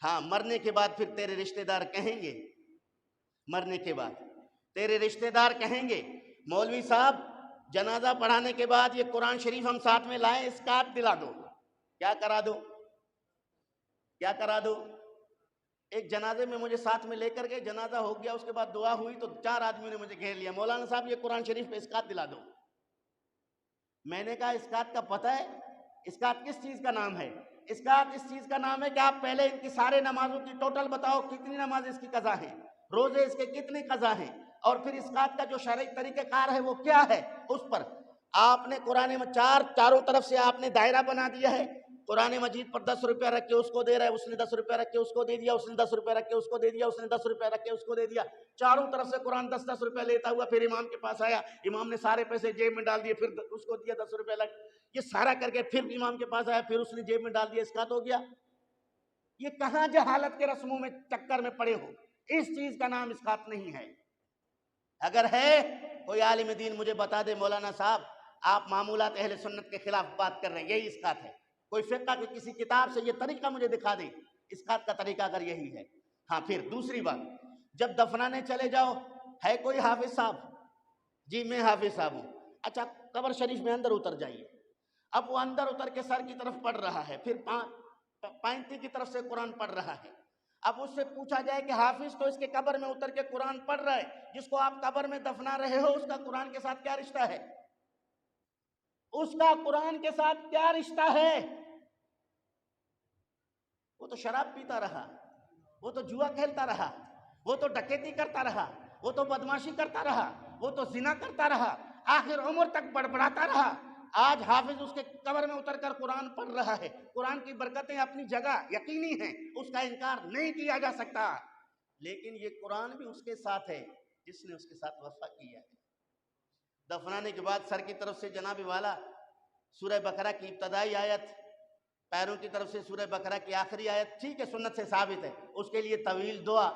ہاں مرنے کے بعد پھر تیرے رشتہ دار کہیں گے، مرنے کے بعد تیرے رشتہ دار کہیں گے مولوی صاحب جنازہ پڑھانے کے بعد یہ قرآن شریف ہم ساتھ میں لائیں، اسکات دلا دو۔ کیا کرا دو؟ کیا کرا دو؟ ایک جنازے میں مجھے ساتھ میں لے کر گئے، جنازہ ہو گیا، اس کے بعد دعا ہوئی تو 4 آدمیوں نے مجھے گھیر لیا، مولانا صاحب یہ قرآن شریف پہ اسکات دلا دو۔ میں نے کہا اسکات کا پتہ ہے؟ اسکات کس چیز کا نام ہے؟ اسکات اس چیز کا نام ہے کہ آپ پہلے ان کی سارے نمازوں کی ٹوٹل بتاؤ، کتنی نماز اس کی قضا ہیں، روزے اس کے کتنے قضا ہیں، اور پھر اسکات کا جو شرعی طریقہ کار ہے وہ کیا ہے، اس پر آپ نے قرآن میں چاروں طرف سے آپ نے دائرہ بنا دیا ہے، قرآن مجید پر 10 روپیہ رکھ کے اس کو دے رہا ہے، اس نے 10 روپیہ رکھ کے اس کو دے دیا، اس نے 10 روپیہ رکھ کے اس کو دے دیا، اس نے 10 روپیہ رکھ کے اس کو دے دیا، چاروں طرف سے قرآن 10 روپیہ لیتا ہوا پھر امام کے پاس آیا، امام نے سارے پیسے جیب میں ڈال دیے، پھر اس کو دیا 10 روپیہ لگ، یہ سارا کر کے پھر امام کے پاس آیا، پھر اس نے جیب میں ڈال دیا، اسکات ہو گیا۔ یہ کہاں جہالت کے رسموں میں چکر میں پڑے ہو، اس چیز کا نام اسکات نہیں ہے۔ اگر ہے کوئی عالم دین مجھے بتا دے مولانا صاحب آپ معمولات اہل سنت کے خلاف بات کر رہے ہیں، یہی اسکات ہے، کوئی فقہ کی کسی کتاب سے یہ طریقہ مجھے دکھا دے اسکات کا طریقہ اگر یہی ہے۔ ہاں پھر دوسری بات، جب دفنانے چلے جاؤ ہے کوئی حافظ صاحب؟ جی میں حافظ صاحب ہوں۔ اچھا قبر شریف میں اندر اتر جائیے، اب وہ اندر اتر کے سر کی طرف پڑھ رہا ہے، پھر پائنتی کی طرف سے قرآن پڑھ رہا ہے، اب اس سے پوچھا جائے کہ حافظ تو اس کے قبر میں اتر کے قرآن پڑھ رہا ہے، جس کو آپ قبر میں دفنا رہے ہو اس کا قرآن کے ساتھ کیا رشتہ ہے؟ اس کا قرآن کے ساتھ کیا رشتہ ہے؟ وہ تو شراب پیتا رہا، وہ تو جوا کھیلتا رہا، وہ تو ڈکیتی کرتا رہا، وہ تو بدماشی کرتا رہا، وہ تو زنا کرتا رہا، آخر عمر تک بڑبڑاتا رہا، آج حافظ اس کے قبر میں اتر کر قرآن پڑھ رہا ہے، قرآن کی برکتیں اپنی جگہ یقینی ہیں، اس کا انکار نہیں کیا جا سکتا، لیکن یہ قرآن بھی اس کے ساتھ ہے جس نے اس کے ساتھ وفا کیا ہے۔ دفنانے کے بعد سر کی طرف سے جناب والا سورہ بقرہ کی ابتدائی آیت، پیروں کی طرف سے سورہ بقرہ کی آخری آیت، ٹھیک ہے سنت سے ثابت ہے، اس کے لیے طویل دعا،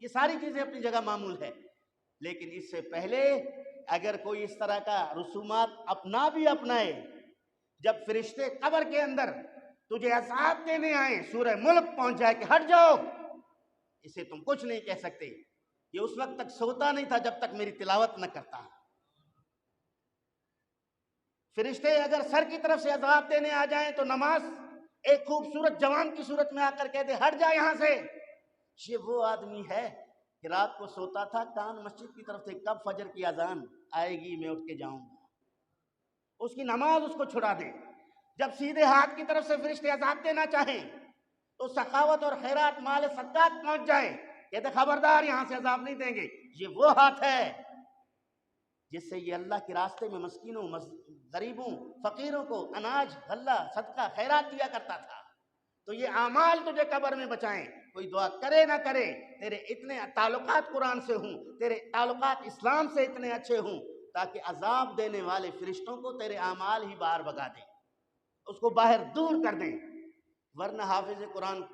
یہ ساری چیزیں اپنی جگہ معمول ہے، لیکن اس سے پہلے اگر کوئی اس طرح کا رسومات اپنا بھی اپنائے، جب فرشتے قبر کے اندر تجھے عذاب دینے آئے، سورہ ملک پہنچ جائے کہ ہٹ جاؤ، اسے تم کچھ نہیں کہہ سکتے، یہ اس وقت تک سوتا نہیں تھا جب تک میری تلاوت نہ کرتا۔ فرشتے اگر سر کی طرف سے عذاب دینے آ جائیں تو نماز ایک خوبصورت جوان کی صورت میں آ کر کہہ دے ہٹ جا یہاں سے، یہ وہ آدمی ہے کہ رات کو سوتا تھا، کان مسجد کی طرف سے کب فجر کی اذان آئے گی میں اٹھ کے جاؤں گا، اس کی نماز اس کو چھڑا دے۔ جب سیدھے ہاتھ کی طرف سے فرشتے عذاب دینا چاہیں تو سخاوت اور خیرات مال صدقات پہنچ جائے، کہتے خبردار یہاں سے عذاب نہیں دیں گے، یہ وہ ہاتھ ہے جس سے یہ اللہ کے راستے میں مسکینوں، غریبوں، فقیروں کو اناج، غلہ، صدقہ، خیرات دیا کرتا تھا۔ تو یہ اعمال تجھے قبر میں بچائیں، کوئی دعا کرے نہ کرے، تیرے اتنے تعلقات قرآن سے ہوں، تیرے تعلقات اسلام سے اتنے اچھے ہوں تاکہ عذاب دینے والے فرشتوں کو تیرے اعمال ہی باہر بھگا دیں، اس کو باہر دور کر دیں، ورنہ حافظ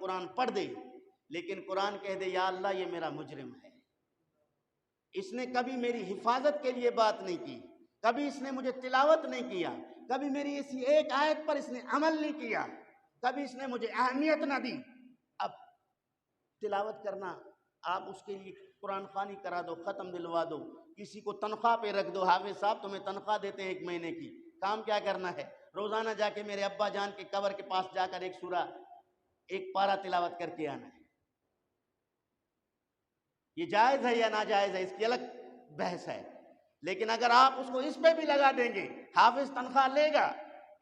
قرآن پڑھ دے لیکن قرآن کہہ دے یا اللہ یہ میرا مجرم ہے، اس نے کبھی میری حفاظت کے لیے بات نہیں کی، کبھی اس نے مجھے تلاوت نہیں کیا، کبھی میری اسی ایک آیت پر اس نے عمل نہیں کیا، کبھی اس نے مجھے اہمیت نہ دی، اب تلاوت کرنا آپ اس کے لیے قرآن خوانی کرا دو، ختم دلوا دو، کسی کو تنخواہ پہ رکھ دو، حافظ صاحب تمہیں تنخواہ دیتے ہیں 1 مہینے کی، کام کیا کرنا ہے، روزانہ جا کے میرے ابا جان کے قبر کے پاس جا کر ایک سورہ، ایک پارہ تلاوت کر کے آنا ہے۔ یہ جائز ہے یا ناجائز ہے اس کی الگ بحث ہے، لیکن اگر آپ اس کو اس پہ بھی لگا دیں گے، حافظ تنخواہ لے گا،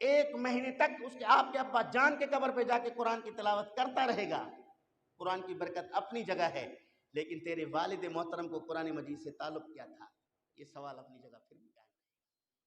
1 مہینے تک اس کے آپ کے ابا جان کے قبر پہ جا کے قرآن کی تلاوت کرتا رہے گا، قرآن کی برکت اپنی جگہ ہے، لیکن تیرے والد محترم کو قرآن مجید سے تعلق کیا تھا، یہ سوال اپنی جگہ پھر